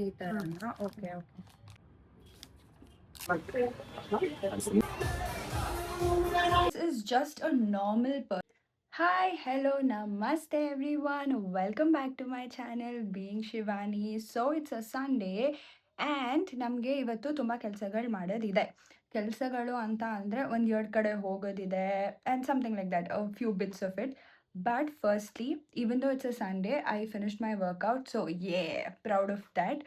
ಈ ಥರನಾ? Okay, okay. This is just a normal person. Hi, hello, namaste everyone. Welcome back to my channel Being Shivani. So it's a Sunday and ನಮಗೆ ಇವತ್ತು ತುಂಬ ಕೆಲಸಗಳು ಮಾಡೋದಿದೆ. ಕೆಲಸಗಳು ಅಂತ ಅಂದರೆ ಒಂದು ಎರಡು ಕಡೆ ಹೋಗೋದಿದೆ and something like that, few bits of it. But firstly, even though it's a Sunday, I finished my workout. So yeah, proud of that.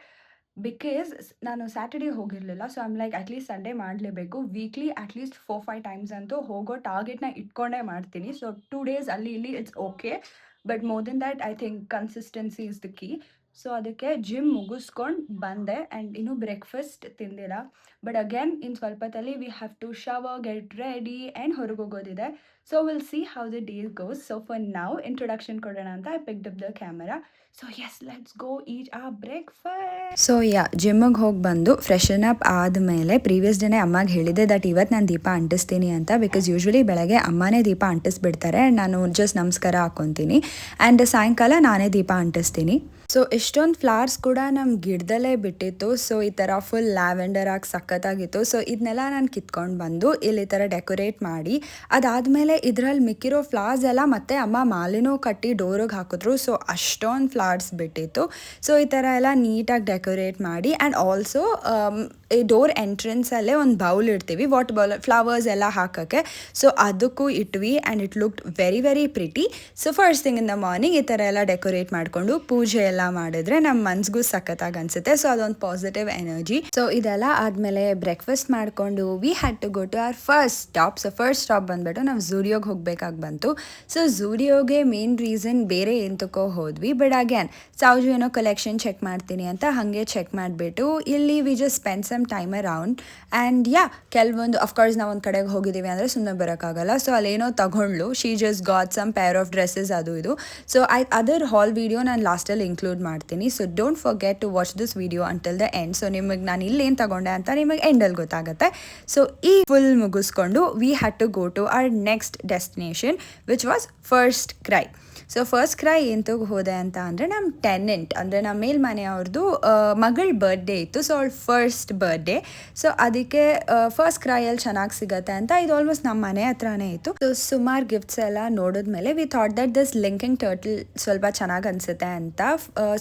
Because ನಾನು ಸ್ಯಾಟರ್ಡೇ ಹೋಗಿರಲಿಲ್ಲ. So I'm like at least Sunday ಮಾಡಲೇಬೇಕು. Weekly at least 4-5 times ಅಂತೂ ಹೋಗೋ ಟಾರ್ಗೆಟ್ನ ಇಟ್ಕೊಂಡೇ ಮಾಡ್ತೀನಿ. So 2 days ಅಲ್ಲಿ ಇಲ್ಲಿ it's okay, but more than that I think consistency is the key. So ಅದಕ್ಕೆ ಜಿಮ್ ಮುಗಿಸ್ಕೊಂಡು ಬಂದೆ ಆ್ಯಂಡ್ ಇನ್ನೂ ಬ್ರೇಕ್ಫಾಸ್ಟ್ ತಿಂದಿಲ್ಲ. ಬಟ್ ಅಗೇನ್ ಇನ್ನು ಸ್ವಲ್ಪದಲ್ಲಿ we have to shower, get ready and ಹೊರಗೆ ಹೋಗೋದಿದೆ. So will see how the day goes. So for now introduction ಕೊಡೋಣ ಅಂತ I picked up the camera. So yes, let's go eat a breakfast. So ಜಿಮ್ಮಿಗೆ ಹೋಗಿ ಬಂದು freshen up ಆದಮೇಲೆ previous ಡೇನೇ ಅಮ್ಮಗೆ ಹೇಳಿದೆ ದಟ್ ಇವತ್ತು ನಾನು ದೀಪ ಅಂಟಿಸ್ತೀನಿ ಅಂತ. ಬಿಕಾಸ್ ಯೂಶ್ವಲಿ ಬೆಳಗ್ಗೆ ಅಮ್ಮನೇ ದೀಪ ಅಂಟಿಸ್ಬಿಡ್ತಾರೆ ಆ್ಯಂಡ್ ನಾನು ಜಸ್ಟ್ ನಮಸ್ಕಾರ ಹಾಕ್ಕೊತೀನಿ ಆ್ಯಂಡ್ ಸಾಯಂಕಾಲ ನಾನೇ ದೀಪ ಅಂಟಿಸ್ತೀನಿ. ಸೊ ಇಷ್ಟೊಂದು ಫ್ಲವರ್ಸ್ ಕೂಡ ನಮ್ಮ ಗಿಡದಲ್ಲೇ ಬಿಟ್ಟಿತ್ತು. ಸೊ ಈ ಥರ ಫುಲ್ ಲ್ಯಾವೆಂಡರ್ ಆಗಿ ಸಖತ್ತಾಗಿತ್ತು. ಸೊ ಇದನ್ನೆಲ್ಲ ನಾನು ಕಿತ್ಕೊಂಡು ಬಂದು ಇಲ್ಲಿ ಈ ಥರ ಡೆಕೋರೇಟ್ ಮಾಡಿ, ಅದಾದಮೇಲೆ ಇದರಲ್ಲಿ ಮಿಕ್ಕಿರೋ ಫ್ಲವರ್ಸ್ ಎಲ್ಲ ಮತ್ತೆ ಅಮ್ಮ ಮಾಲಿನೂ ಕಟ್ಟಿ ಡೋರಿಗೆ ಹಾಕಿದ್ರು. ಸೊ ಅಷ್ಟೊಂದು ಫ್ಲವರ್ಸ್ ಬಿಟ್ಟಿತ್ತು. ಸೊ ಈ ಥರ ಎಲ್ಲ ನೀಟಾಗಿ ಡೆಕೋರೇಟ್ ಮಾಡಿ ಆ್ಯಂಡ್ ಆಲ್ಸೋ ಈ ಡೋರ್ ಎಂಟ್ರೆನ್ಸಲ್ಲೇ ಒಂದು ಬೌಲ್ ಇಡ್ತೀವಿ, ವಾಟರ್ ಬೌಲ್, ಫ್ಲವರ್ಸ್ ಎಲ್ಲ ಹಾಕೋಕ್ಕೆ. ಸೊ ಅದಕ್ಕೂ ಇಟ್ವಿ and it looked very very pretty. So first thing in the morning ಈ ಥರ ಎಲ್ಲ ಡೆಕೋರೇಟ್ ಮಾಡಿಕೊಂಡು ಪೂಜೆ ಎಲ್ಲ ಮಾಡಿದ್ರೆ ನಮ್ಮ ಮನ್ಸಿಗೂ ಸಖತ್ತಾಗಿ ಅನಿಸುತ್ತೆ. ಸೊ ಅದೊಂದು ಪಾಸಿಟಿವ್ ಎನರ್ಜಿ. ಸೊ ಇದೆಲ್ಲ ಆದಮೇಲೆ ಬ್ರೇಕ್ಫಾಸ್ಟ್ ಮಾಡಿಕೊಂಡು we had to go to our first stop. So first stop ಬಂದುಬಿಟ್ಟು ನಾವು ಝೂಡಿಯೋಗೆ ಹೋಗಬೇಕಾಗಿ ಬಂತು. ಸೊ ಝೂಡಿಯೋಗೆ ಮೇನ್ ರೀಸನ್ ಬೇರೆ ಎಂತಕ್ಕೋ ಹೋದ್ವಿ, ಬಟ್ ಅಗೇನ್ ಸಾವ್ಜು ಏನೋ ಕಲೆಕ್ಷನ್ ಚೆಕ್ ಮಾಡ್ತೀನಿ ಅಂತ ಹಾಗೆ ಚೆಕ್ ಮಾಡಿಬಿಟ್ಟು ಇಲ್ಲಿ we just spend some time around and ಕೆಲವೊಂದು ಅಫ್ಕೋರ್ಸ್ ನಾವು ಒಂದು ಕಡೆಗೆ ಹೋಗಿದ್ದೀವಿ ಅಂದರೆ ಸುಮ್ಮನೆ ಬರೋಕ್ಕಾಗಲ್ಲ. ಸೊ ಅಲ್ಲೇನೋ ತಗೊಂಡ್ಲು, she just got some pair of dresses ಅದು ಇದು. ಸೊ ಅದರ್ ಹಾಲ್ ವಿಡಿಯೋ ನಾನು ಲಾಸ್ಟಲ್ಲಿ ಇನ್ಕ್ಲೂಡ್ ಮಾಡ್ತೀನಿ. So don't forget to watch this video until the end. So ನಿಮಗೆ ನಾನು ಇಲ್ಲೇನು ತಗೊಂಡೆ ಅಂತ ನಿಮಗೆ ಎಂಡಲ್ಲಿ ಗೊತ್ತಾಗುತ್ತೆ. ಸೊ ಈ ಫುಲ್ ಮುಗಿಸ್ಕೊಂಡು we had to go to our next destination which was First Cry. So First Cry ಎಂತಕ್ಕೆ ಹೋದೆ ಅಂತ ಅಂದರೆ ನಮ್ಮ ಟೆನೆಂಟ್ ಅಂದರೆ ನಮ್ಮ ಮೇಲ್ಮನೆಯವ್ರದ್ದು ಮಗಳ ಬರ್ಡೇ ಇತ್ತು. ಸೊ ಅವಳು ಫಸ್ಟ್ ಬರ್ಡೇ. ಸೊ ಅದಕ್ಕೆ ಫಸ್ಟ್ ಕ್ರೈಯಲ್ಲಿ ಚೆನ್ನಾಗಿ ಸಿಗುತ್ತೆ ಅಂತ, ಇದು ಆಲ್ಮೋಸ್ಟ್ ನಮ್ಮ ಮನೆ ಹತ್ರನೇ ಇತ್ತು. ಸೊ ಸುಮಾರು ಗಿಫ್ಟ್ಸ್ ಎಲ್ಲ ನೋಡಿದ್ಮೇಲೆ we thought that this linking turtle ಸ್ವಲ್ಪ ಚೆನ್ನಾಗಿ ಅನಿಸುತ್ತೆ ಅಂತ.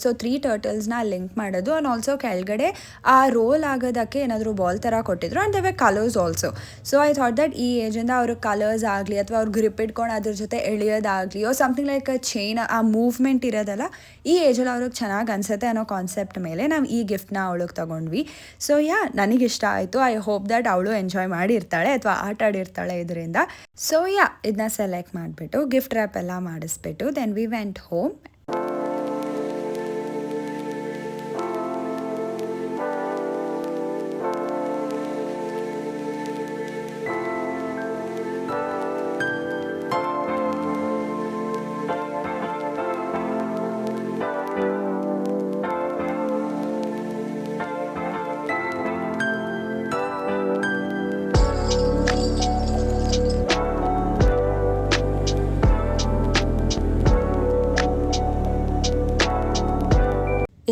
ಸೊ 3 ಟರ್ಟಲ್ಸ್ನ ಲಿಂಕ್ ಮಾಡೋದು ಆ್ಯಂಡ್ ಆಲ್ಸೋ ಕೆಳಗಡೆ ಆ ರೋಲ್ ಆಗೋದಕ್ಕೆ ಏನಾದರೂ ಬಾಲ್ ಥರ ಕೊಟ್ಟಿದ್ರು and they colours also. So I thought that ಈ ಏಜಿಂದ ಅವ್ರಿಗೆ ಕಲರ್ಸ್ ಆಗಲಿ ಅಥವಾ ಅವ್ರು ಗ್ರಿಪ್ ಇಟ್ಕೊಂಡು ಅದ್ರ ಜೊತೆ ಎಳೆಯೋದಾಗಲಿ ಓ ಸಮಥಿಂಗ್ ಲೈಕ್ ಚೈನ್, ಆ ಮೂವ್ಮೆಂಟ್ ಇರೋದಲ್ಲ ಈ ಏಜಲ್ಲಿ ಅವ್ರಿಗೆ ಚೆನ್ನಾಗಿ ಅನಿಸುತ್ತೆ ಅನ್ನೋ ಕಾನ್ಸೆಪ್ಟ್ ಮೇಲೆ ನಾವು ಈ ಗಿಫ್ಟ್ನ ಅವಳಿಗೆ ತೊಗೊಂಡ್ವಿ. ಸೊ ನನಗಿಷ್ಟ ಆಯಿತು. ಐ ಹೋಪ್ ದಟ್ ಅವಳು ಎಂಜಾಯ್ ಮಾಡಿರ್ತಾಳೆ ಅಥವಾ ಆಟ ಆಡಿರ್ತಾಳೆ ಇದರಿಂದ. ಸೊ ಇದನ್ನ ಸೆಲೆಕ್ಟ್ ಮಾಡಿಬಿಟ್ಟು ಗಿಫ್ಟ್ ರ್ಯಾಪ್ ಎಲ್ಲ ಮಾಡಿಸ್ಬಿಟ್ಟು then we went home.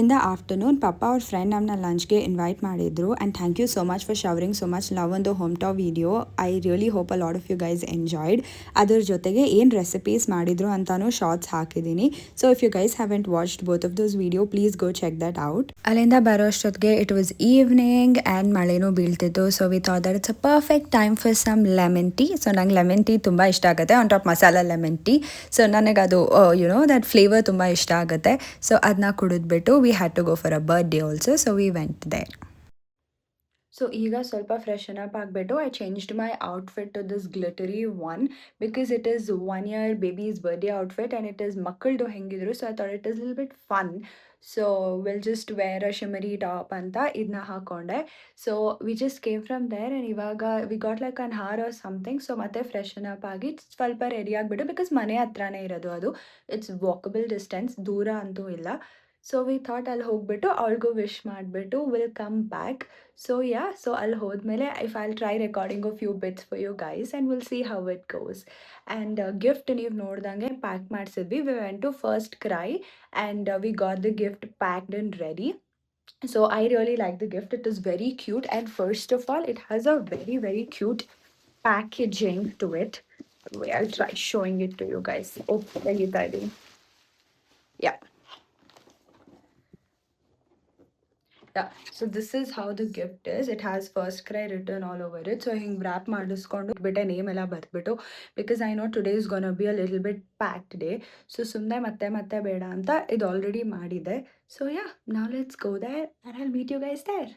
In the afternoon ಪಪ್ಪ ಅವ್ರ ಫ್ರೆಂಡ್ ನಮ್ಮನ್ನ ಲಂಚ್ಗೆ ಇನ್ವೈಟ್ ಮಾಡಿದ್ರು and thank you so much for showering so much love on the home tour video. I really hope a lot of you guys enjoyed. ಅದ್ರ ಜೊತೆಗೆ ಏನು recipes ಮಾಡಿದ್ರು ಅಂತಾನು ಶಾರ್ಟ್ಸ್ ಹಾಕಿದ್ದೀನಿ. So if you guys haven't watched both of those video please go check that out. ಅಲ್ಲಿಂದ ಬರೋ ಅಷ್ಟೊತ್ತಿಗೆ it was evening and ಮಳೆನೂ ಬೀಳ್ತಿತ್ತು. So we thought that it's a perfect time for some lemon tea. So ನಂಗೆ lemon tea ತುಂಬ ಇಷ್ಟ ಆಗುತ್ತೆ, on top masala lemon tea. So ನನಗದು ದಟ್ ಫ್ಲೇವರ್ ತುಂಬ ಇಷ್ಟ ಆಗುತ್ತೆ. ಸೊ ಅದನ್ನ ಕುಡಿದ್ಬಿಟ್ಟು we had to go for a birthday also, so we went there. So ಈಗ ಸ್ವಲ್ಪ ಫ್ರೆಶನ್ ಅಪ್ ಆಗಿಬಿಟ್ಟು I changed my outfit to this glittery one because it is 1 year baby's birthday outfit and it is ಮಕ್ಕಳದು ಹೆಂಗಿದ್ರು. So I thought it is lil bit fun. So will just wear a shimmery top ಅಂತ ಇದನ್ನ ಹಾಕ್ಕೊಂಡೆ. So we just came from there and ಇವಾಗ we got like an hour or something. So ಮತ್ತೆ freshen up ಆಗಿ ಸ್ವಲ್ಪ ready ಆಗಿಬಿಟ್ಟು, because ಮನೆ ಹತ್ರನೇ ಇರೋದು ಅದು, ಇಟ್ಸ್ ವಾಕಬಲ್ ಡಿಸ್ಟೆನ್ಸ್, ದೂರ ಅಂತೂ ಇಲ್ಲ. ಸೊ ವಿ ಥಾಟ್ ಅಲ್ಲಿ ಹೋಗ್ಬಿಟ್ಟು ಅವಳಿಗೂ ವಿಶ್ ಮಾಡಿಬಿಟ್ಟು will come back. So so ಅಲ್ಲಿ ಹೋದ್ಮೇಲೆ if I'll try recording a few bits for you guys and will see how it goes. And gift ನೀವು ನೋಡ್ದಂಗೆ ಪ್ಯಾಕ್ ಮಾಡಿಸಿದ್ವಿ. We went to FirstCry and we got the gift packed and ready. So I really like the gift. It is very cute, and first of all, it has a very, very cute packaging to it. Wait, I'll try showing it to you guys. Oh, ತೆಗಿತಾ yeah. Yeah, so this is how the gift is. It has first cry written all over it. So ಹಿಂಗ್ wrap ಮಾಡಿಸ್ಕೊಂಡು ಬಿಟ್ಟೆ name ಎಲ್ಲ ಬರ್ದ್ಬಿಟ್ಟು, because I know today is gonna be a little bit packed day. So ಸುಮ್ಮನೆ ಮತ್ತೆ ಬೇಡ ಅಂತ ಇದು already ಮಾಡಿದೆ. So yeah, now let's go there and I'll meet you guys there.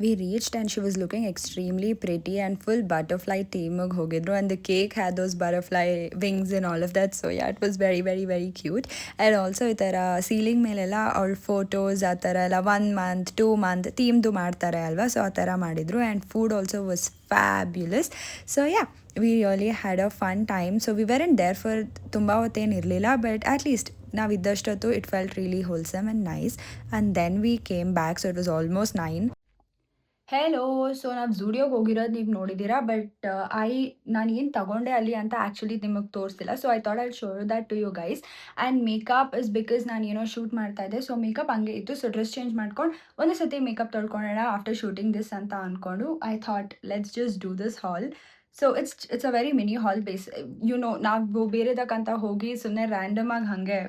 We reached and she was looking extremely pretty and full butterfly team hogidru, and the cake had those butterfly wings and all of that. So yeah, it was very, very, very cute. And also itara ceiling melela our photos atara ella 1 month 2 month theme do ಮಾಡ್ತಾರೆ ಅಲ್ವಾ, so ಆ ಥರ ಮಾಡಿದ್ರು. And food also was fabulous. So yeah, we really had a fun time. So we weren't there for ತುಂಬ ಹೊತ್ತೇನಿರಲಿಲ್ಲ, but at least ನಾವಿದ್ದಷ್ಟೊತ್ತು it felt really wholesome and nice. And then we came back, so it was almost 9. Hello. So ನಾವು ಝೂಡಿಯೋಗೆ ಹೋಗಿರೋದು ನೀವು ನೋಡಿದ್ದೀರಾ, but ನಾನು ಏನು ತಗೊಂಡೆ ಅಲ್ಲಿ ಅಂತ ಆ್ಯಕ್ಚುಲಿ ನಿಮಗೆ ತೋರಿಸ್ತಿಲ್ಲ. So I thought I show that to you guys. And makeup is because ನಾನು ಏನೋ ಶೂಟ್ ಮಾಡ್ತಾ ಇದ್ದೆ, ಸೊ ಮೇಕಪ್ ಹಂಗೆ ಇತ್ತು. ಸೊ ಡ್ರೆಸ್ ಚೇಂಜ್ ಮಾಡ್ಕೊಂಡು ಒಂದು ಸತಿ ಮೇಕಪ್ ತೊಳ್ಕೊಳ್ಳೋಣ ಆಫ್ಟರ್ ಶೂಟಿಂಗ್ ದಿಸ್ ಅಂತ ಅಂದ್ಕೊಂಡು I thought let's just do this hall. So it's a very mini hall base. ನಾವು ಬೇರೆದಕ್ಕಂತ ಹೋಗಿ ಸುಮ್ಮನೆ ರ್ಯಾಂಡಮಾಗಿ ಹಾಗೆ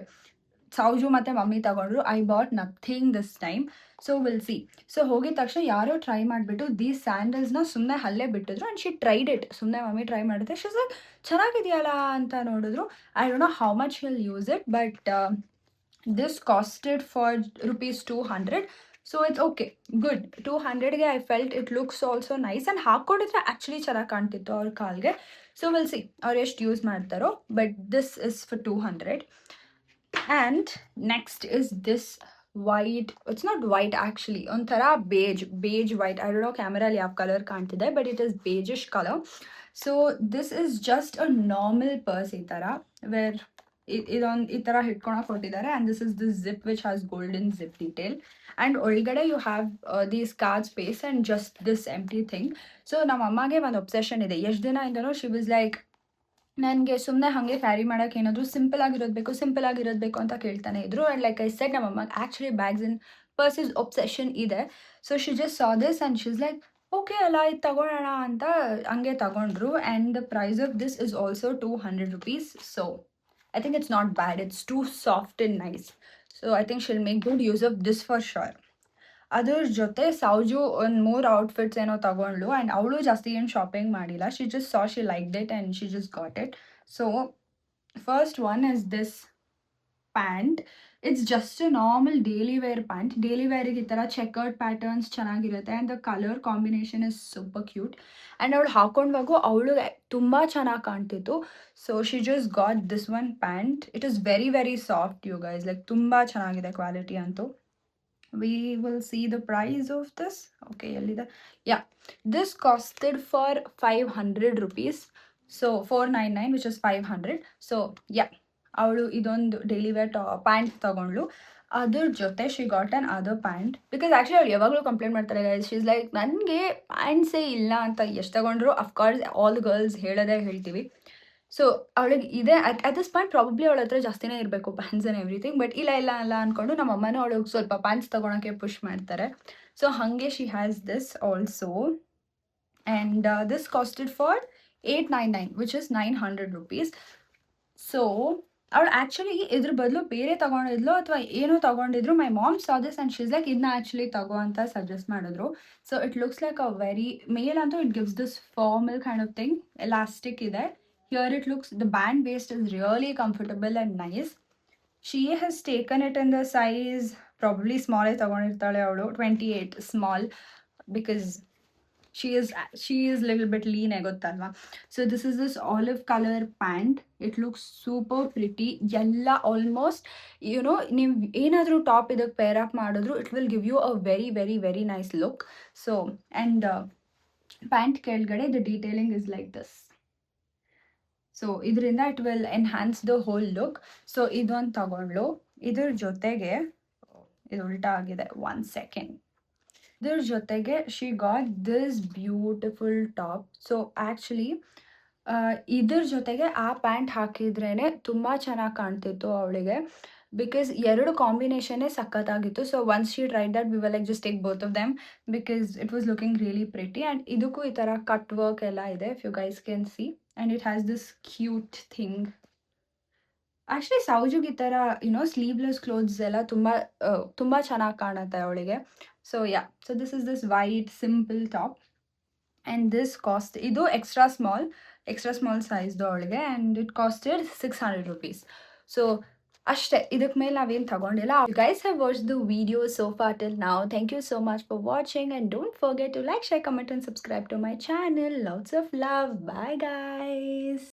ಸೌಜು ಮತ್ತು ಮಮ್ಮಿ ತಗೊಂಡ್ರು. I bought nothing this time. So will C. So ಹೋಗಿದ ತಕ್ಷಣ ಯಾರೋ ಟ್ರೈ ಮಾಡಿಬಿಟ್ಟು ದೀಸ್ ಸ್ಯಾಂಡಲ್ಸ್ನ ಸುಮ್ಮನೆ ಅಲ್ಲೇ ಬಿಟ್ಟಿದ್ರು. And she tried it. ಸುಮ್ಮನೆ ಮಮ್ಮಿ ಟ್ರೈ ಮಾಡಿದೆ. ಶೀಸ್ ಲೈಕ್ ಚೆನ್ನಾಗಿದೆಯಲ್ಲ ಅಂತ ನೋಡಿದ್ರು. I don't know how much will use it, but this costed for ₹200. So it's okay, good. 200ಗೆ I felt it looks also nice. And ಹಾಕ್ಕೊಂಡಿದ್ರೆ actually ಚೆನ್ನಾಗಿ ಕಾಣ್ತಿತ್ತು ಅವ್ರ ಕಾಲ್ಗೆ. ಸೊ ವಿಲ್ ಸಿ ಅವ್ರು ಎಷ್ಟು ಯೂಸ್ ಮಾಡ್ತಾರೋ, but this is for 200. And next is this white. It's not white actually, onthara beige white. I don't know camera ali yav color kaantide, but it is beigeish color. So this is just a normal purse ee tara, where idon ee tara hitkonಡಾಗ ಕೊಟ್ಟಿದ್ದಾರೆ. And this is the zip which has golden zip detail. And ಒಳಗಡೆ you have these card space and just this empty thing. So ನಮ್ಮ ಅಮ್ಮಗೆ ಒಂದು obsession ಇದೆ. ಎಷ್ಟು ದಿನ ಇಂದನೋ she was like, ನನಗೆ ಸುಮ್ಮನೆ ಹಾಗೆ ಕ್ಯಾರಿ ಮಾಡೋಕ್ಕೆ ಏನಾದರೂ ಸಿಂಪಲ್ ಆಗಿರೋದು ಬೇಕು ಅಂತ ಕೇಳ್ತಾನೆ ಇದ್ರು. ಆ್ಯಂಡ್ ಲೈಕ್ ಐ ಸೆಡ್, ನಮ್ಮ ಅಮ್ಮಗೆ actually bags in purses obsession ಇದೆ. So she just saw this and she is like okay ಅಲ್ಲ ಇದು ತಗೊಳ್ಳೋಣ ಅಂತ ಹಂಗೆ ತಗೊಂಡ್ರು. And the price of this is also ₹200. So I think it's not bad. It's too soft and nice. So I think she'll make good use of this for sure. ಅದ್ರ ಜೊತೆ ಸೌಜು ಒಂದು 3 outfits ಏನೋ ತಗೊಂಡ್ಳು. ಆ್ಯಂಡ್ ಅವಳು ಜಾಸ್ತಿ ಏನು shopping ಮಾಡಿಲ್ಲ. She just saw she liked it and she just got it. So first one is this pant. It's just a normal daily wear pant. Daily ವೇರಿಗೆ ಈ ಥರ ಚೆಕರ್ಡ್ ಪ್ಯಾಟರ್ನ್ಸ್ ಚೆನ್ನಾಗಿರುತ್ತೆ. And the colour combination is super cute. And ಅವಳು ಹಾಕೊಂಡ್ವಾಗೂ ಅವಳು ತುಂಬ ಚೆನ್ನಾಗಿ ಕಾಣ್ತಿತ್ತು. So she just got this one pant. It is very very soft you guys. Like ತುಂಬ ಚೆನ್ನಾಗಿದೆ ಕ್ವಾಲಿಟಿ ಅಂತೂ. We will see the price of this. Okay, yeah, this costed for ₹500. So 499, which is 500. So yeah, ಅವಳು ಇದೊಂದು daily wear pant ತಗೊಂಡ್ಳು. ಅದ್ರ ಜೊತೆ she got an other pant. Because actually ಅವ್ಳು ಯಾವಾಗಲೂ complaint ಮಾಡ್ತಾರೆ ಗೈಸ್. ಶಿ ಇಸ್ ಲೈಕ್ ನನಗೆ ಪ್ಯಾಂಟ್ಸೇ ಇಲ್ಲ ಅಂತ. ಎಷ್ಟು ತಗೊಂಡ್ರು ಅಫ್ಕೋರ್ಸ್ ಆಲ್ ಗರ್ಲ್ಸ್ ಹೇಳೋದೇ ಹೇಳ್ತೀವಿ. ಸೊ ಅವಳಿಗೆ ಇದೆ ಅಟ್ ದಿಸ್ ಪಾಯಿಂಟ್ ಪ್ರಾಬಬ್ಲಿ ಅವಳ ಹತ್ರ ಜಾಸ್ತಿನೇ ಇರಬೇಕು ಪ್ಯಾಂಟ್ಸ್ ಆ್ಯಂಡ್ ಎವ್ರಿಥಿಂಗ್. ಬಟ್ ಇಲ್ಲ ಅಂದ್ಕೊಂಡು ನಮ್ಮ ಅಮ್ಮನೂ ಅವಳಿಗೆ ಸ್ವಲ್ಪ ಪ್ಯಾಂಟ್ಸ್ ತೊಗೊಳಕ್ಕೆ ಪುಷ್ ಮಾಡ್ತಾರೆ. ಸೊ ಹಾಗೆ she has this also. And this costed for ₹899, which is ₹900. So ಅವಳು ಆ್ಯಕ್ಚುಲಿ ಇದ್ರ ಬದಲು ಬೇರೆ ತಗೊಂಡಿದ್ಲು ಅಥವಾ ಏನೋ ತಗೊಂಡಿದ್ರು. My mom saw this and she is like ಇದನ್ನ ಆ್ಯಕ್ಚುಲಿ ತಗೋ ಅಂತ ಸಜೆಸ್ಟ್ ಮಾಡಿದ್ರು. So it looks like a very male ಅಂತೂ it gives this formal kind of thing. Elastic ಇದೆ. Here it looks, the band waist is really comfortable and nice. She has taken it in the size probably small. 28 small, because she is little bit lean agottalva. So this is this olive color pant. It looks super pretty. Yella almost, ನೀವು ಏನಾದರೂ top ಇದಕ್ಕೆ peer up ಮಾಡಿದ್ರು it will give you a very very very nice look. So and pant ಕೆಳಗಡೆ the detailing is like this. So ಇದರಿಂದ it will enhance the whole look. So ಇದೊಂದು ತಗೊಂಡ್ಳು. ಇದ್ರ ಜೊತೆಗೆ ಇದು ಉಲ್ಟಾ ಆಗಿದೆ, 1 ಸೆಕೆಂಡ್. ಇದ್ರ ಜೊತೆಗೆ she got this beautiful top. So actually ಇದ್ರ ಜೊತೆಗೆ ಆ ಪ್ಯಾಂಟ್ ಹಾಕಿದ್ರೇ ತುಂಬ ಚೆನ್ನಾಗಿ ಕಾಣ್ತಿತ್ತು ಅವಳಿಗೆ. ಬಿಕಾಸ್ ಎರಡು ಕಾಂಬಿನೇಷನ್ನೇ ಸಖತ್ತಾಗಿತ್ತು. So once she tried that we were like just take both of them because it was looking really pretty. And ಇದಕ್ಕೂ ಈ ಥರ ಕಟ್ ವರ್ಕ್ ಎಲ್ಲ ಇದೆ, if you guys can see. And it has this cute thing. Actually ಸೌಜುಗೆ ಈ ಥರ sleeveless clothes ಎಲ್ಲ ತುಂಬ ಚೆನ್ನಾಗಿ ಕಾಣುತ್ತೆ ಅವಳಿಗೆ. So ya, so this is this white simple top. And this cost, ಇದು ಎಕ್ಸ್ಟ್ರಾ ಸ್ಮಾಲ್ ಸೈಜ್ದು ಅವಳಿಗೆ. And it costed 600 rupees. So ಅಷ್ಟೇ, ಇದಕ್ಕೆ ಮೇಲೆ ನಾವೇನು ತಗೊಂಡಿಲ್ಲ. You guys have watched the video so far till now. Thank you so much for watching, and don't forget to like, share, comment and subscribe to my channel. Lots of love. Bye guys.